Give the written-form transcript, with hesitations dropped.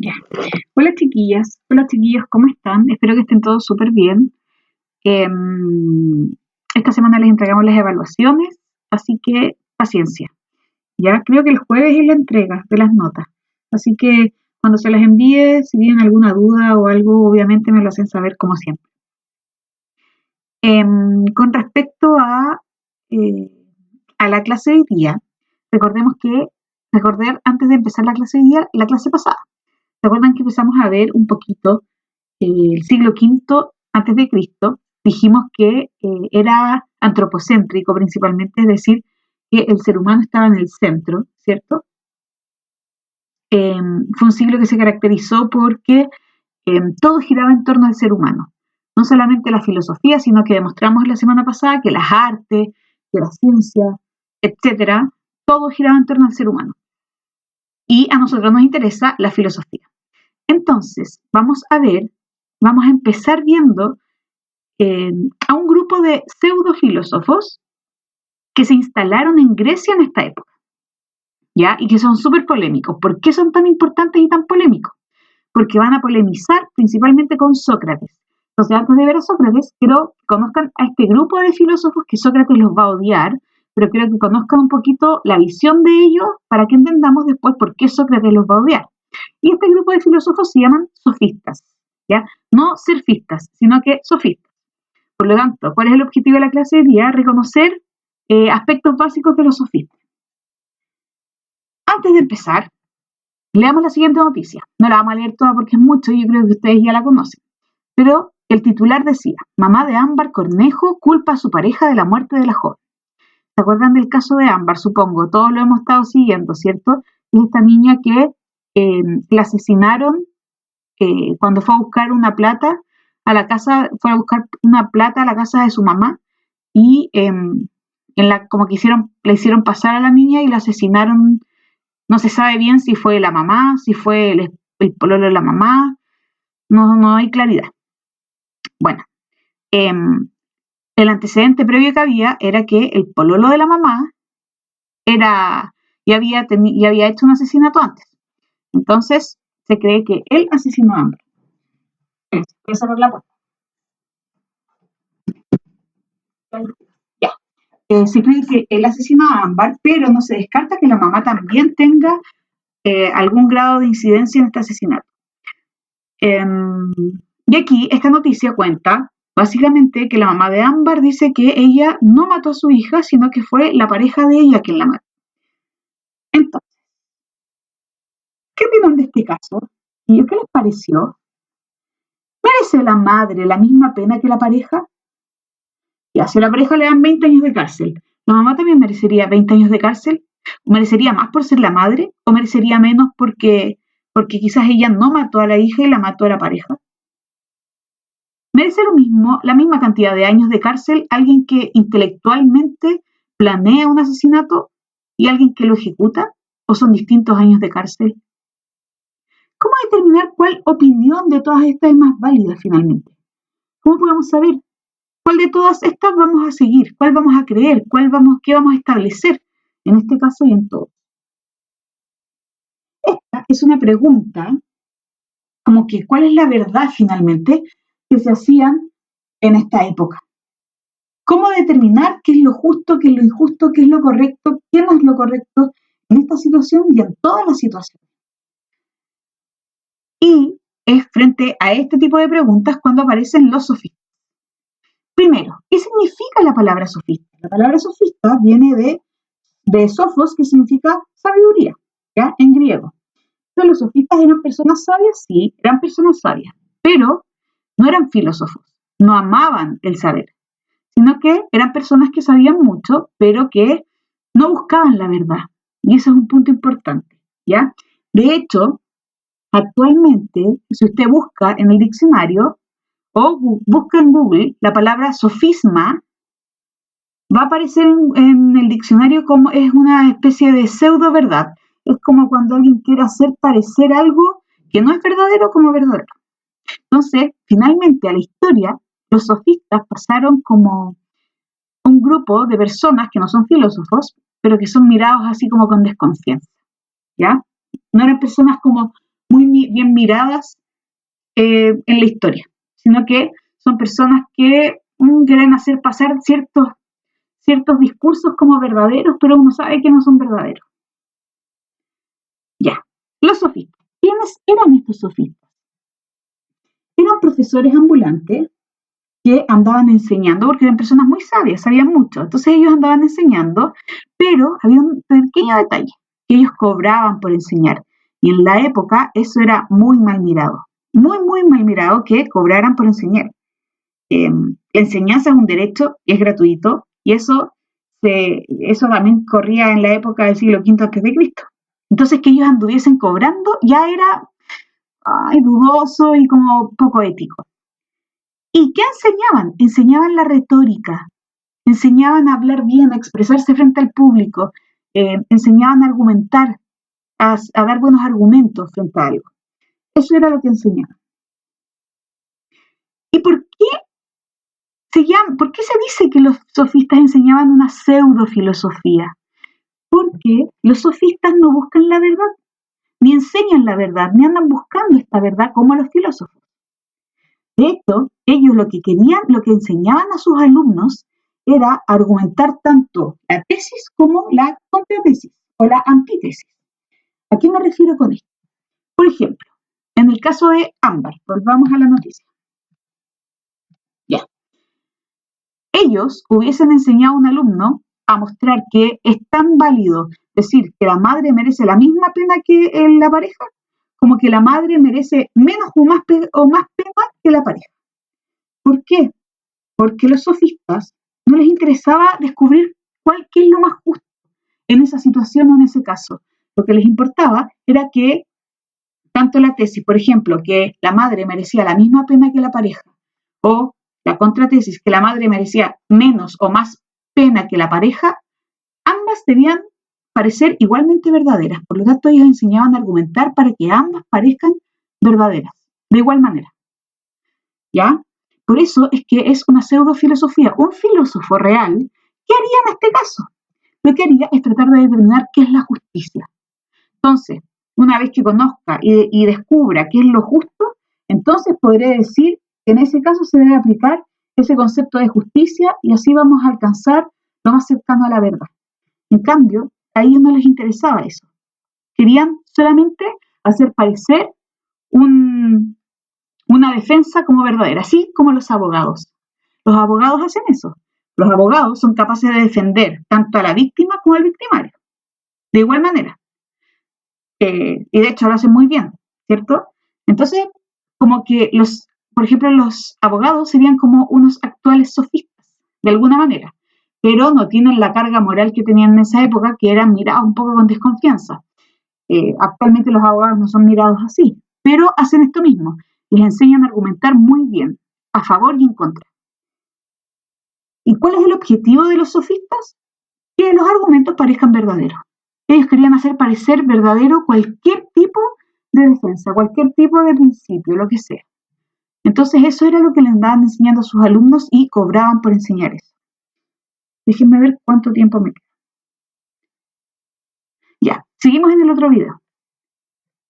Ya. Hola chiquillos, ¿cómo están? Espero que estén todos súper bien. Esta semana les entregamos las evaluaciones, así que paciencia. Ya creo que el jueves es la entrega de las notas, así que cuando se las envíe, si tienen alguna duda o algo, obviamente me lo hacen saber como siempre. Con respecto a la clase de hoy día, recordar antes de empezar la clase de hoy día, la clase pasada. ¿Recuerdan que empezamos a ver un poquito el siglo V antes de Cristo? Dijimos que era antropocéntrico principalmente, es decir, que el ser humano estaba en el centro, ¿cierto? Fue un siglo que se caracterizó porque todo giraba en torno al ser humano. No solamente la filosofía, sino que demostramos la semana pasada que las artes, que la ciencia, etcétera, todo giraba en torno al ser humano. Y a nosotros nos interesa la filosofía. Entonces, vamos a empezar viendo a un grupo de pseudofilósofos que se instalaron en Grecia en esta época, ¿ya? Y que son súper polémicos. ¿Por qué son tan importantes y tan polémicos? Porque van a polemizar principalmente con Sócrates. Entonces, antes de ver a Sócrates, quiero que conozcan a este grupo de filósofos que Sócrates los va a odiar, pero quiero que conozcan un poquito la visión de ellos para que entendamos después por qué Sócrates los va a odiar. Y este grupo de filósofos se llaman sofistas, ¿ya? No surfistas, sino que sofistas. Por lo tanto, ¿cuál es el objetivo de la clase de día? Reconocer aspectos básicos de los sofistas. Antes de empezar, leamos la siguiente noticia. No la vamos a leer toda porque es mucho y yo creo que ustedes ya la conocen. Pero el titular decía: mamá de Ámbar Cornejo culpa a su pareja de la muerte de la joven. ¿Se acuerdan del caso de Ámbar? Supongo, todos lo hemos estado siguiendo, ¿cierto? Es esta niña que la asesinaron cuando fue a buscar una plata a la casa, fue a buscar una plata a la casa de su mamá y como que le hicieron pasar a la niña y la asesinaron. No se sabe bien si fue la mamá, si fue el pololo de la mamá, no hay claridad. Bueno, el antecedente previo que había era que el pololo de la mamá ya había hecho un asesinato antes. Entonces, se cree que él asesinó a Ámbar. Voy a cerrar la puerta. Ya. Se cree que él asesinó a Ámbar, pero no se descarta que la mamá también tenga algún grado de incidencia en este asesinato. Y aquí esta noticia cuenta básicamente que la mamá de Ámbar dice que ella no mató a su hija, sino que fue la pareja de ella quien la mató. Entonces, ¿qué opinan de este caso? ¿Y qué les pareció? ¿Merece la madre la misma pena que la pareja? Y si a la pareja le dan 20 años de cárcel, ¿la mamá también merecería 20 años de cárcel? ¿Merecería más por ser la madre? ¿O merecería menos porque quizás ella no mató a la hija y la mató a la pareja? ¿Merece lo mismo, la misma cantidad de años de cárcel alguien que intelectualmente planea un asesinato y alguien que lo ejecuta? ¿O son distintos años de cárcel? ¿Cómo determinar cuál opinión de todas estas es más válida finalmente? ¿Cómo podemos saber cuál de todas estas vamos a seguir? ¿Cuál vamos a creer? ¿Qué vamos a establecer en este caso y en todo? Esta es una pregunta como que ¿cuál es la verdad finalmente que se hacían en esta época? ¿Cómo determinar qué es lo justo, qué es lo injusto, qué es lo correcto, qué no es lo correcto en esta situación y en todas las situaciones? Y es frente a este tipo de preguntas cuando aparecen los sofistas. Primero, ¿qué significa la palabra sofista? La palabra sofista viene de sofos, que significa sabiduría, ¿ya? En griego. Entonces, los sofistas eran personas sabias, sí, eran personas sabias, pero no eran filósofos, no amaban el saber, sino que eran personas que sabían mucho, pero que no buscaban la verdad. Y ese es un punto importante, ¿ya? De hecho, actualmente, si usted busca en el diccionario o busca en Google la palabra sofisma, va a aparecer en el diccionario como es una especie de pseudo verdad. Es como cuando alguien quiere hacer parecer algo que no es verdadero como verdadero. Entonces, finalmente a la historia, los sofistas pasaron como un grupo de personas que no son filósofos, pero que son mirados así como con desconfianza, ¿ya? No eran personas como muy bien miradas en la historia, sino que son personas que quieren hacer pasar ciertos discursos como verdaderos, pero uno sabe que no son verdaderos. Ya, los sofistas. ¿Quiénes eran estos sofistas? Eran profesores ambulantes que andaban enseñando, porque eran personas muy sabias, sabían mucho. Entonces ellos andaban enseñando, pero había un pequeño detalle, que ellos cobraban por enseñar. Y en la época eso era muy mal mirado. Muy, muy mal mirado que cobraran por enseñar. La enseñanza es un derecho y es gratuito, y eso también corría en la época del siglo V a.C. Entonces que ellos anduviesen cobrando ya era dudoso y como poco ético. ¿Y qué enseñaban? Enseñaban la retórica, enseñaban a hablar bien, a expresarse frente al público, enseñaban a argumentar, a dar buenos argumentos frente a algo. Eso era lo que enseñaban. ¿Y por qué se dice que los sofistas enseñaban una pseudofilosofía? Porque los sofistas no buscan la verdad, ni enseñan la verdad, ni andan buscando esta verdad como los filósofos. De hecho, ellos lo que querían, lo que enseñaban a sus alumnos era argumentar tanto la tesis como la contratesis o la antítesis. ¿A qué me refiero con esto? Por ejemplo, en el caso de Ámbar, volvamos a la noticia. Ya. Ellos hubiesen enseñado a un alumno a mostrar que es tan válido decir que la madre merece la misma pena que la pareja, como que la madre merece menos o más pena que la pareja. ¿Por qué? Porque a los sofistas no les interesaba descubrir qué es lo más justo en esa situación o en ese caso. Lo que les importaba era que tanto la tesis, por ejemplo, que la madre merecía la misma pena que la pareja, o la contratesis, que la madre merecía menos o más pena que la pareja, ambas debían parecer igualmente verdaderas. Por lo tanto, ellos enseñaban a argumentar para que ambas parezcan verdaderas, de igual manera. ¿Ya? Por eso es que es una pseudofilosofía. Un filósofo real, ¿qué haría en este caso? Lo que haría es tratar de determinar qué es la justicia. Entonces, una vez que conozca y descubra qué es lo justo, entonces podré decir que en ese caso se debe aplicar ese concepto de justicia y así vamos a alcanzar lo más cercano a la verdad. En cambio, a ellos no les interesaba eso. Querían solamente hacer parecer una defensa como verdadera, así como los abogados. Los abogados hacen eso. Los abogados son capaces de defender tanto a la víctima como al victimario. De igual manera. Y de hecho lo hacen muy bien, ¿cierto? Entonces, como que por ejemplo, los abogados serían como unos actuales sofistas, de alguna manera, pero no tienen la carga moral que tenían en esa época, que eran mirados un poco con desconfianza. Actualmente los abogados no son mirados así, pero hacen esto mismo, les enseñan a argumentar muy bien, a favor y en contra. ¿Y cuál es el objetivo de los sofistas? Que los argumentos parezcan verdaderos. Ellos querían hacer parecer verdadero cualquier tipo de defensa, cualquier tipo de principio, lo que sea. Entonces eso era lo que le andaban enseñando a sus alumnos y cobraban por enseñar eso. Déjenme ver cuánto tiempo me queda. Ya, seguimos en el otro video.